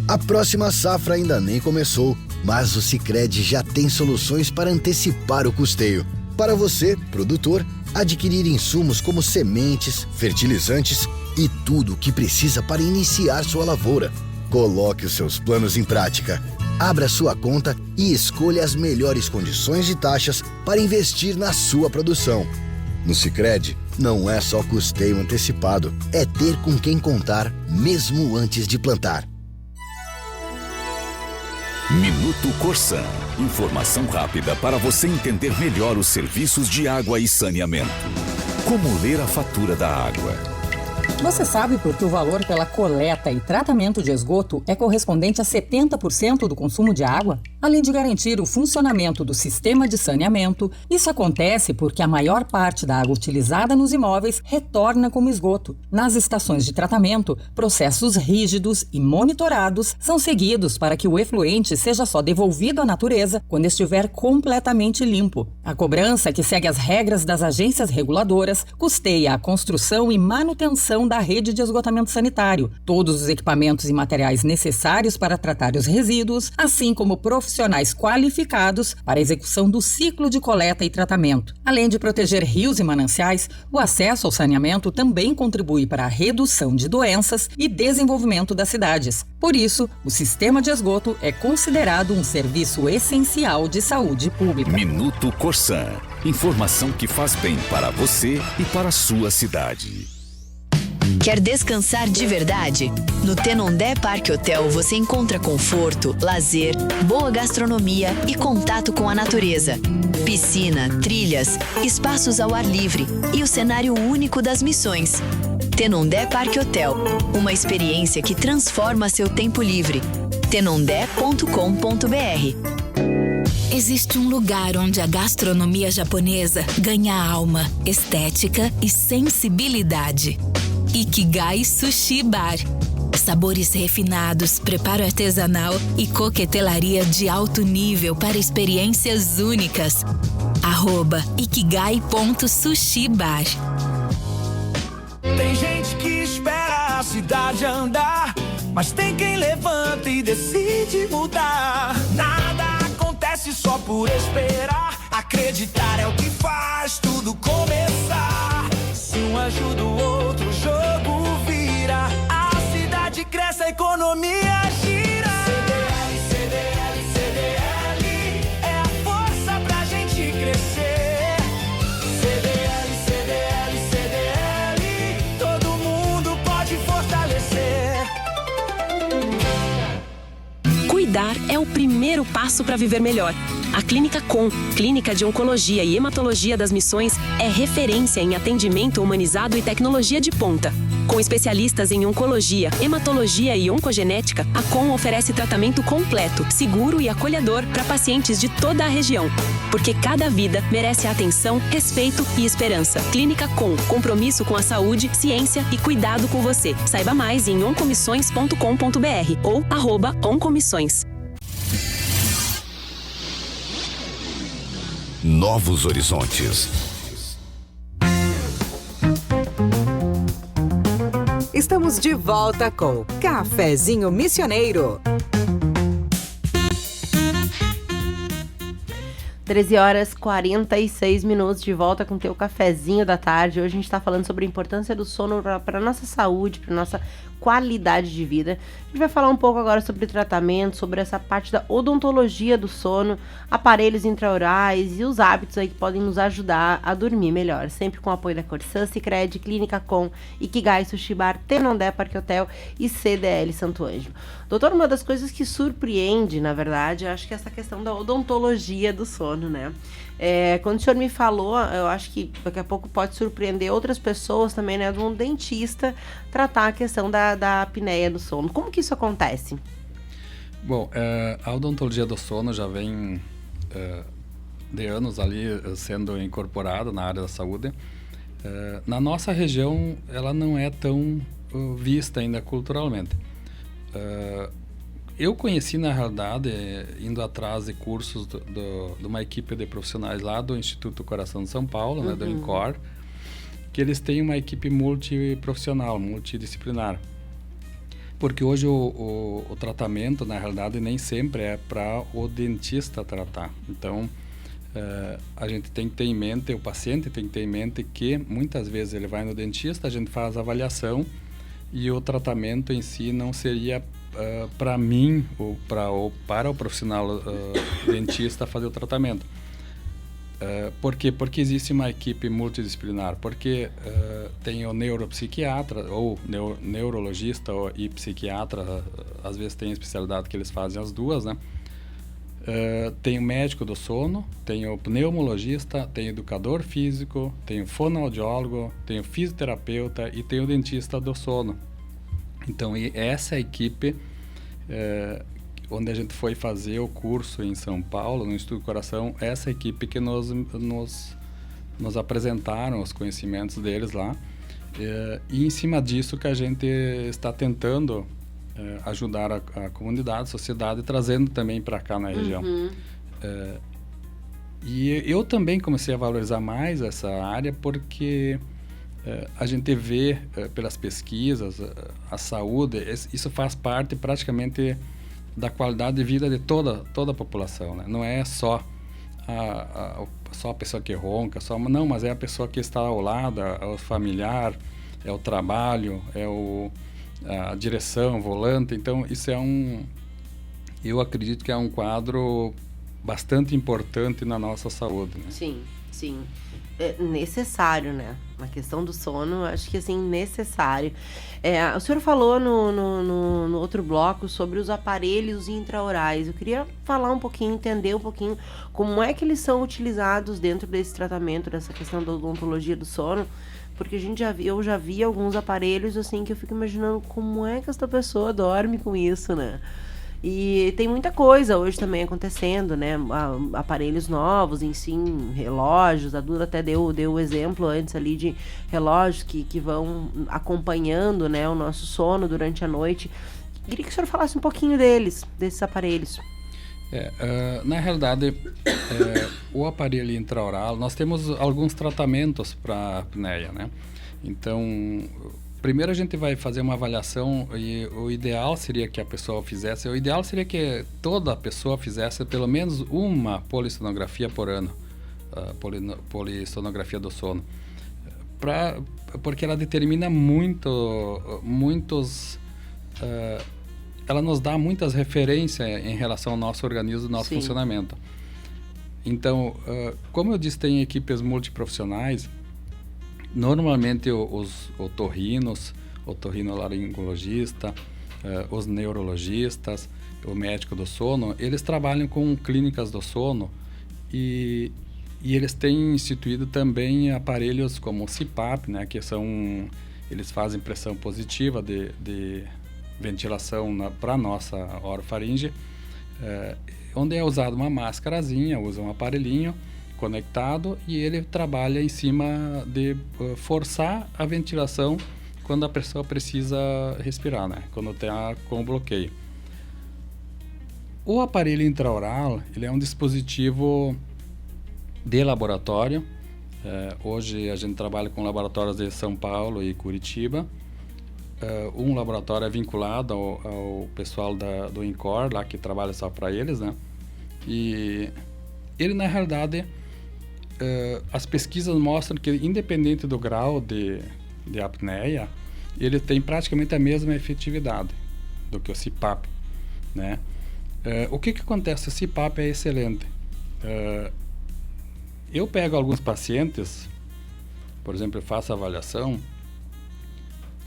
A próxima safra ainda nem começou, mas o Sicredi já tem soluções para antecipar o custeio. Para você, produtor, adquirir insumos como sementes, fertilizantes e tudo o que precisa para iniciar sua lavoura. Coloque os seus planos em prática. Abra sua conta e escolha as melhores condições e taxas para investir na sua produção. No Sicredi, não é só custeio antecipado, é ter com quem contar mesmo antes de plantar. Minuto Corsã. Informação rápida para você entender melhor os serviços de água e saneamento. Como ler a fatura da água? Você sabe por que o valor pela coleta e tratamento de esgoto é correspondente a 70% do consumo de água? Além de garantir o funcionamento do sistema de saneamento, isso acontece porque a maior parte da água utilizada nos imóveis retorna como esgoto. Nas estações de tratamento, processos rígidos e monitorados são seguidos para que o efluente seja só devolvido à natureza quando estiver completamente limpo. A cobrança, que segue as regras das agências reguladoras, custeia a construção e manutenção da rede de esgotamento sanitário, todos os equipamentos e materiais necessários para tratar os resíduos, assim como profissionais qualificados para a execução do ciclo de coleta e tratamento. Além de proteger rios e mananciais, o acesso ao saneamento também contribui para a redução de doenças e desenvolvimento das cidades. Por isso, o sistema de esgoto é considerado um serviço essencial de saúde pública. Minuto Corsã. Informação que faz bem para você e para a sua cidade. Quer descansar de verdade? No Tenondé Parque Hotel você encontra conforto, lazer, boa gastronomia e contato com a natureza. Piscina, trilhas, espaços ao ar livre e o cenário único das missões. Tenondé Parque Hotel, uma experiência que transforma seu tempo livre. tenondé.com.br. Existe um lugar onde a gastronomia japonesa ganha alma, estética e sensibilidade. Ikigai Sushi Bar. Sabores refinados, preparo artesanal e coquetelaria de alto nível para experiências únicas. @ikigai.sushibar. Tem gente que espera a cidade andar, mas tem quem levanta e decide mudar. Nada acontece só por esperar. Acreditar é o que faz tudo começar. Se um ajuda o outro, o jogo vira. A cidade cresce, a economia gira. CDL, CDL, CDL é a força pra gente crescer. CDL, CDL, CDL, todo mundo pode fortalecer. Cuidar é o primeiro passo para viver melhor. A Clínica Com, Clínica de Oncologia e Hematologia das Missões, é referência em atendimento humanizado e tecnologia de ponta. Com especialistas em oncologia, hematologia e oncogenética, a Com oferece tratamento completo, seguro e acolhedor para pacientes de toda a região. Porque cada vida merece atenção, respeito e esperança. Clínica Com, compromisso com a saúde, ciência e cuidado com você. Saiba mais em oncomissões.com.br ou @oncomissões. Novos horizontes. Estamos de volta com Cafezinho Missioneiro. 13h46, de volta com o teu cafezinho da tarde. Hoje a gente está falando sobre a importância do sono para a nossa saúde, para a nossa qualidade de vida. A gente vai falar um pouco agora sobre tratamento, sobre essa parte da odontologia do sono, aparelhos intraorais e os hábitos aí que podem nos ajudar a dormir melhor. Sempre com o apoio da Corsã, Sicredi, Clínica Com, Ikigai Sushi Bar, Tenondé Parque Hotel e CDL Santo Ângelo. Doutor, uma das coisas que surpreende, na verdade, eu acho que é essa questão da odontologia do sono, né? Quando o senhor me falou, eu acho que daqui a pouco pode surpreender outras pessoas também, né? De um dentista tratar a questão da apneia do sono. Como que isso acontece? Bom, a odontologia do sono já vem de anos ali sendo incorporada na área da saúde. Na nossa região, ela não é tão vista ainda culturalmente. Eu conheci, na realidade, indo atrás de cursos de uma equipe de profissionais lá do Instituto Coração de São Paulo, né, do INCOR, que eles têm uma equipe multiprofissional, multidisciplinar. Porque hoje o tratamento, na realidade, nem sempre é para o dentista tratar. Então, a gente tem que ter em mente, o paciente tem que ter em mente que muitas vezes ele vai no dentista, a gente faz a avaliação e o tratamento em si não seria para mim ou para o profissional dentista fazer o tratamento. Por quê? Porque existe uma equipe multidisciplinar, porque tem o neuropsiquiatra ou neurologista e psiquiatra, às vezes tem especialidade que eles fazem as duas, né? Tem o médico do sono, tem o pneumologista, tem o educador físico, tem o fonoaudiólogo, tem o fisioterapeuta e tem o dentista do sono. Então, essa equipe, onde a gente foi fazer o curso em São Paulo, no Instituto do Coração, essa equipe que nos apresentaram os conhecimentos deles lá. E em cima disso que a gente está tentando ajudar a comunidade, a sociedade, trazendo também para cá na região. E eu também comecei a valorizar mais essa área porque a gente vê pelas pesquisas, a saúde, isso faz parte praticamente da qualidade de vida de toda a população, né? Não é só a pessoa que ronca, não, mas é a pessoa que está ao lado, é o familiar, é o trabalho, é a direção, o volante. Então, isso eu acredito que é um quadro bastante importante na nossa saúde, né? Sim, sim. É necessário, né? A questão do sono, acho que assim, necessário. O senhor falou no outro bloco sobre os aparelhos intraorais. Eu queria falar um pouquinho, entender um pouquinho como é que eles são utilizados dentro desse tratamento, dessa questão da odontologia do sono, Porque eu já vi alguns aparelhos assim que eu fico imaginando como é que essa pessoa dorme com isso, né? E tem muita coisa hoje também acontecendo, né? Aparelhos novos, relógios. A Duda até deu o exemplo antes ali de relógios que vão acompanhando, né, o nosso sono durante a noite. Queria que o senhor falasse um pouquinho desses aparelhos. Na realidade, o aparelho intraoral, nós temos alguns tratamentos para apneia, né? Então, primeiro a gente vai fazer uma avaliação e o ideal seria que a pessoa fizesse, o ideal seria que toda pessoa fizesse pelo menos uma polissonografia por ano, polissonografia do sono, porque ela determina ela nos dá muitas referências em relação ao nosso organismo, ao nosso funcionamento. Então, como eu disse, tem equipes multiprofissionais. Normalmente os otorrinolaringologista, os neurologistas, o médico do sono, eles trabalham com clínicas do sono e eles têm instituído também aparelhos como o CPAP, né, que eles fazem pressão positiva de ventilação para a nossa orofaringe, onde é usada uma máscarazinha, usa um aparelhinho conectado e ele trabalha em cima de forçar a ventilação quando a pessoa precisa respirar, né? Quando está com bloqueio. O aparelho intraoral, ele é um dispositivo de laboratório. Hoje a gente trabalha com laboratórios de São Paulo e Curitiba. Um laboratório é vinculado ao pessoal do INCOR, lá que trabalha só para eles, né? E ele, na realidade, as pesquisas mostram que, independente do grau de apneia, ele tem praticamente a mesma efetividade do que o CPAP, né? O que acontece? O CPAP é excelente. Eu pego alguns pacientes, por exemplo, eu faço a avaliação,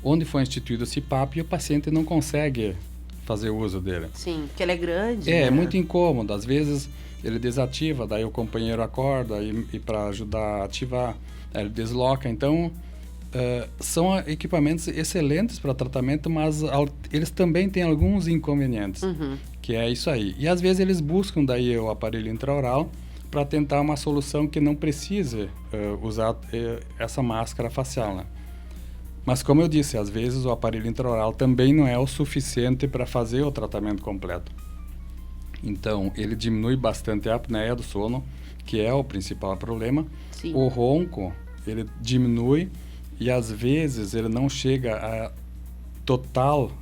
onde foi instituído o CPAP e o paciente não consegue fazer uso dele. Sim, porque ele é grande. É muito incômodo. Às vezes ele desativa, daí o companheiro acorda e para ajudar a ativar, ele desloca. Então, são equipamentos excelentes para tratamento, mas eles também têm alguns inconvenientes, que é isso aí. E às vezes eles buscam daí o aparelho intraoral para tentar uma solução que não precise usar essa máscara facial, né? Mas como eu disse, às vezes o aparelho intraoral também não é o suficiente para fazer o tratamento completo. Então, ele diminui bastante a apneia do sono, que é o principal problema. Sim. O ronco, ele diminui e às vezes ele não chega a total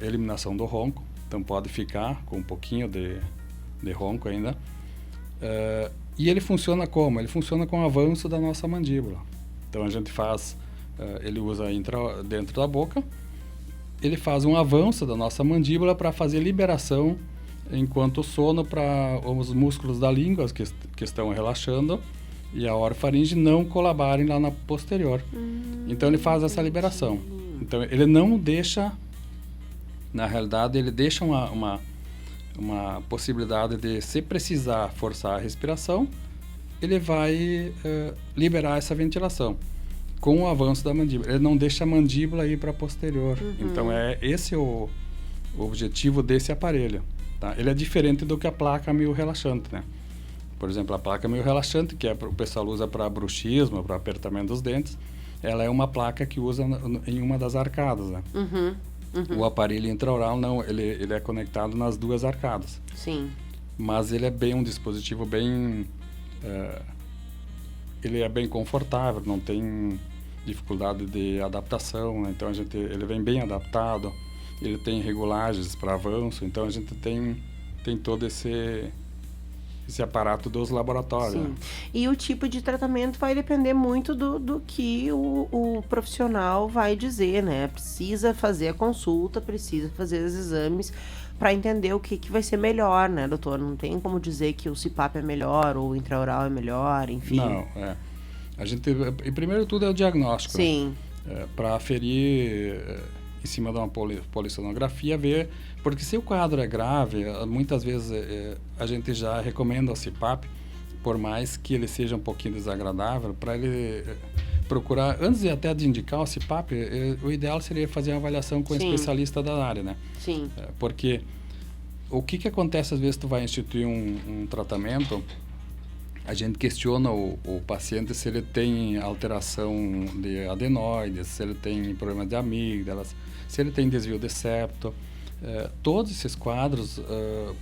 eliminação do ronco. Então, pode ficar com um pouquinho de ronco ainda. E ele funciona como? Ele funciona com o avanço da nossa mandíbula. Então, a gente faz... ele usa dentro da boca, ele faz um avanço da nossa mandíbula para fazer liberação enquanto sono para os músculos da língua que estão relaxando e a orofaringe não colabarem lá na posterior. Então ele faz essa liberação. Então ele não deixa, na realidade ele deixa uma possibilidade de, se precisar forçar a respiração, ele vai liberar essa ventilação com o avanço da mandíbula. Ele não deixa a mandíbula ir para a posterior. Então esse o objetivo desse aparelho. Tá? Ele é diferente do que a placa mio-relaxante, né? Por exemplo, a placa mio-relaxante, que o pessoal usa para bruxismo, para apertamento dos dentes, ela é uma placa que usa em uma das arcadas, né? O aparelho intraoral não, ele é conectado nas duas arcadas. Sim. Mas ele é um dispositivo bem... ele é bem confortável, não tem dificuldade de adaptação, né? Então ele vem bem adaptado, ele tem regulagens para avanço, então a gente tem todo esse aparato dos laboratórios. Sim. Né? E o tipo de tratamento vai depender muito do que o profissional vai dizer, né? Precisa fazer a consulta, precisa fazer os exames para entender o que vai ser melhor, né, doutor? Não tem como dizer que o CPAP é melhor ou o intraoral é melhor, enfim. Não, a gente, e primeiro tudo é o diagnóstico. Sim. Né? Para aferir em cima de uma polissonografia, ver, porque se o quadro é grave, muitas vezes a gente já recomenda o CPAP, por mais que ele seja um pouquinho desagradável, para ele procurar, antes até de indicar o CPAP, o ideal seria fazer uma avaliação com um especialista da área, né? Sim. Porque o que acontece às vezes tu vai instituir um tratamento, a gente questiona o paciente se ele tem alteração de adenoides, se ele tem problema de amígdalas, se ele tem desvio de septo. Todos esses quadros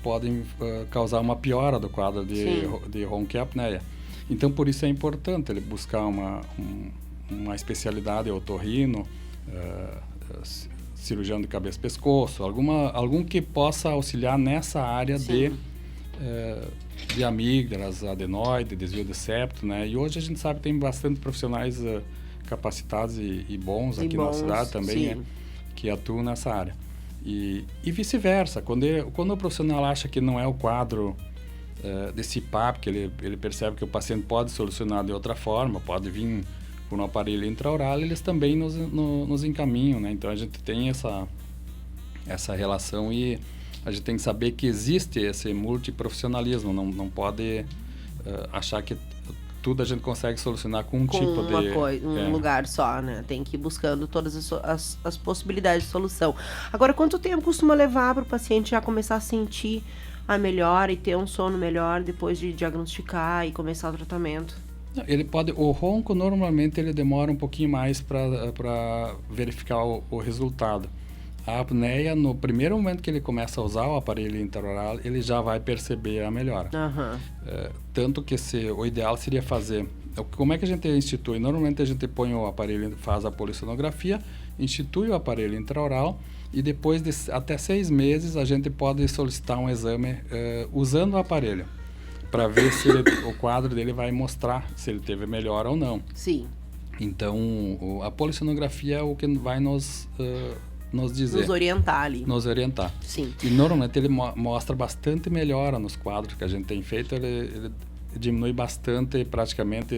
podem causar uma piora do quadro de ronquiapneia. Então, por isso é importante ele buscar uma especialidade otorrino, cirurgião de cabeça e pescoço, algum que possa auxiliar nessa área de amígdalas, adenoide, desvio de septo, né? E hoje a gente sabe que tem bastante profissionais capacitados e bons aqui na cidade também, que atuam nessa área. E vice-versa, quando o profissional acha que não é o quadro desse CPAP, que ele percebe que o paciente pode solucionar de outra forma, pode vir por um aparelho intraoral, eles também nos encaminham, né? Então a gente tem essa relação e a gente tem que saber que existe esse multiprofissionalismo, não pode achar que tudo a gente consegue solucionar com um tipo de... um lugar só, né? Tem que ir buscando todas as possibilidades de solução. Agora, quanto tempo costuma levar para o paciente já começar a sentir a melhora e ter um sono melhor depois de diagnosticar e começar o tratamento? O ronco normalmente ele demora um pouquinho mais para verificar o resultado. A apneia, no primeiro momento que ele começa a usar o aparelho intraoral, ele já vai perceber a melhora. Tanto que o ideal seria fazer... Como é que a gente institui? Normalmente a gente põe o aparelho, faz a polissonografia, institui o aparelho intraoral e depois de até 6 meses a gente pode solicitar um exame usando o aparelho para ver se o quadro dele vai mostrar se ele teve melhora ou não. Sim. Então, a polissonografia é o que vai nos dizer. Nos orientar ali. Nos orientar. Sim. E normalmente ele mostra bastante melhora nos quadros que a gente tem feito. Ele diminui bastante, praticamente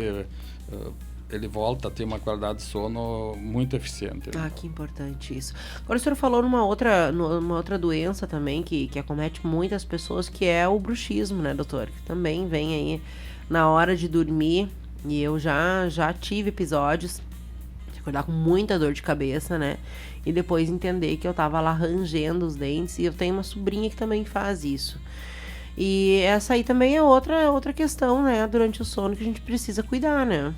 ele volta a ter uma qualidade de sono muito eficiente. Que importante isso. Agora o senhor falou numa outra doença também que acomete muitas pessoas, que é o bruxismo, né, doutor? Que também vem aí na hora de dormir, e eu já tive episódios de acordar com muita dor de cabeça, né? E depois entender que eu tava lá rangendo os dentes, e eu tenho uma sobrinha que também faz isso. E essa aí também é outra questão, né, durante o sono que a gente precisa cuidar, né?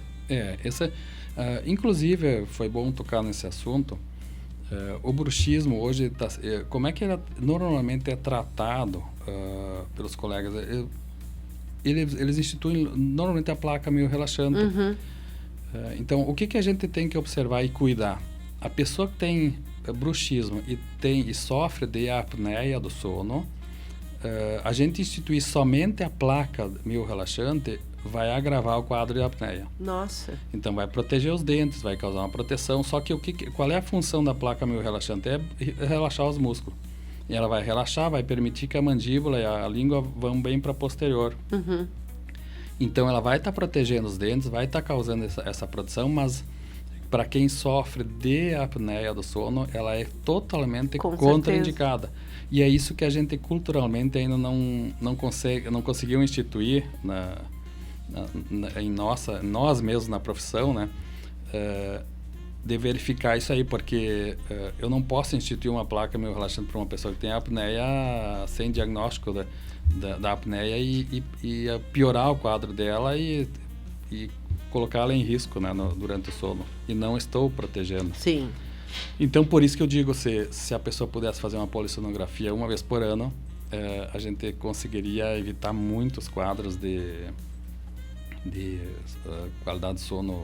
Inclusive, foi bom tocar nesse assunto. O bruxismo hoje, como é que ele normalmente é tratado pelos colegas? Eles instituem normalmente a placa meio relaxante. Então, o que a gente tem que observar e cuidar? A pessoa que tem bruxismo e sofre de apneia do sono, a gente instituir somente a placa meio relaxante vai agravar o quadro de apneia. Nossa. Então vai proteger os dentes, vai causar uma proteção, só que qual é a função da placa meio relaxante? É relaxar os músculos. E ela vai relaxar, vai permitir que a mandíbula e a língua vão bem para posterior. Então ela vai estar protegendo os dentes, vai estar causando essa proteção, mas para quem sofre de apneia do sono, ela é totalmente contraindicada. E é isso que a gente culturalmente ainda não conseguiu instituir nós mesmos na profissão, né? De verificar isso aí, porque eu não posso instituir uma placa meio relaxante para uma pessoa que tem apneia sem diagnóstico da apneia e piorar o quadro dela e colocá-la em risco, né, durante o sono. E não estou protegendo. Sim. Então, por isso que eu digo, se a pessoa pudesse fazer uma polissonografia uma vez por ano, a gente conseguiria evitar muitos quadros de qualidade de sono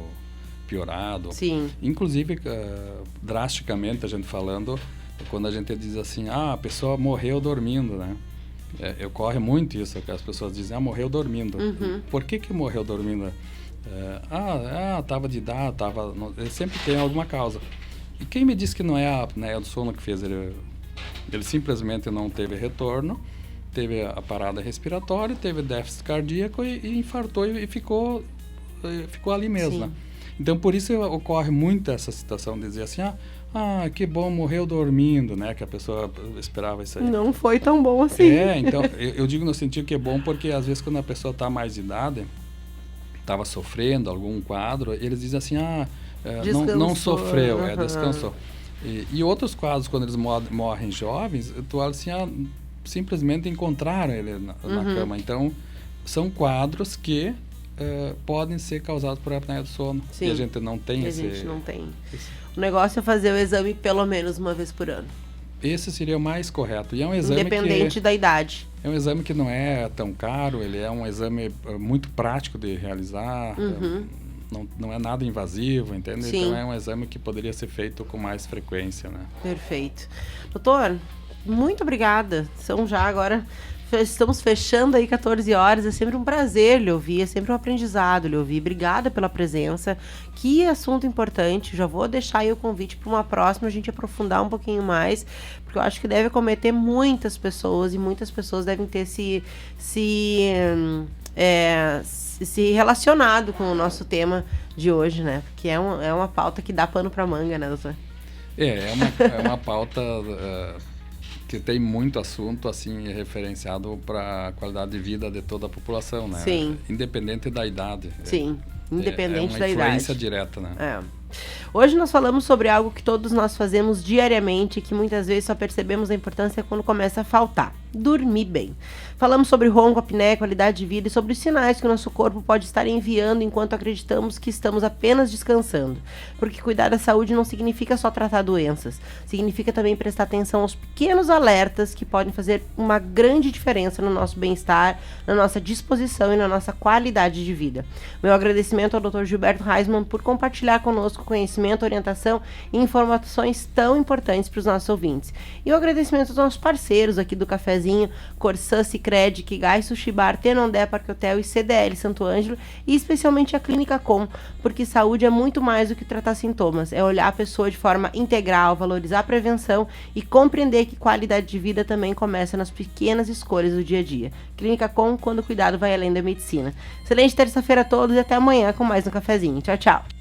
piorado. Sim. Inclusive, drasticamente, a gente falando, quando a gente diz assim, a pessoa morreu dormindo, né? Ocorre muito isso, que as pessoas dizem, morreu dormindo. Por que morreu dormindo? Tava de idade, sempre tem alguma causa. E quem me disse que não é a apneia do sono que fez ele simplesmente não teve retorno, teve a parada respiratória, teve déficit cardíaco e infartou e ficou ali mesmo, né? Então, por isso ocorre muito essa situação de dizer assim, que bom, morreu dormindo, né? Que a pessoa esperava isso aí. Não foi tão bom assim. Então, eu digo no sentido que é bom porque, às vezes, quando a pessoa está mais de idade, estava sofrendo algum quadro, eles dizem assim, não sofreu, descansou. E outros quadros, quando eles morrem jovens, tu olha assim, simplesmente encontraram ele na cama. Então, são quadros que podem ser causados por apneia do sono. Sim. E a gente não tem A gente não tem. O negócio é fazer o exame pelo menos uma vez por ano. Esse seria o mais correto. E é um exame independente da idade. É um exame que não é tão caro, ele é um exame muito prático de realizar, não é nada invasivo, entende? Sim. Então é um exame que poderia ser feito com mais frequência, né? Perfeito. Doutor, muito obrigada. São já agora... Estamos fechando aí 14 horas, é sempre um prazer lhe ouvir, é sempre um aprendizado lhe ouvir. Obrigada pela presença, que assunto importante. Já vou deixar aí o convite para uma próxima, a gente aprofundar um pouquinho mais, porque eu acho que deve acometer muitas pessoas e muitas pessoas devem ter se relacionado com o nosso tema de hoje, né? Porque é uma pauta que dá pano para manga, né, doutor? É uma pauta... que tem muito assunto assim referenciado para a qualidade de vida de toda a população, né? Sim. Independente da idade. Sim, independente da idade. É uma influência direta, né? Hoje nós falamos sobre algo que todos nós fazemos diariamente e que muitas vezes só percebemos a importância quando começa a faltar. Dormir bem. Falamos sobre ronco, apneia, qualidade de vida e sobre os sinais que o nosso corpo pode estar enviando enquanto acreditamos que estamos apenas descansando. Porque cuidar da saúde não significa só tratar doenças. Significa também prestar atenção aos pequenos alertas que podem fazer uma grande diferença no nosso bem-estar, na nossa disposição e na nossa qualidade de vida. Meu agradecimento ao Dr. Gilberto Reisman por compartilhar conosco conhecimento, orientação e informações tão importantes para os nossos ouvintes. E o agradecimento aos nossos parceiros aqui do Cafezinho, Corsã, Sicredi, Kigai Sushi Bar, Tenondé Parque Hotel e CDL Santo Ângelo, e especialmente a Clínica Com, porque saúde é muito mais do que tratar sintomas, é olhar a pessoa de forma integral, valorizar a prevenção e compreender que qualidade de vida também começa nas pequenas escolhas do dia a dia. Clínica Com, quando o cuidado vai além da medicina. Excelente terça-feira a todos e até amanhã com mais um Cafezinho. Tchau, tchau.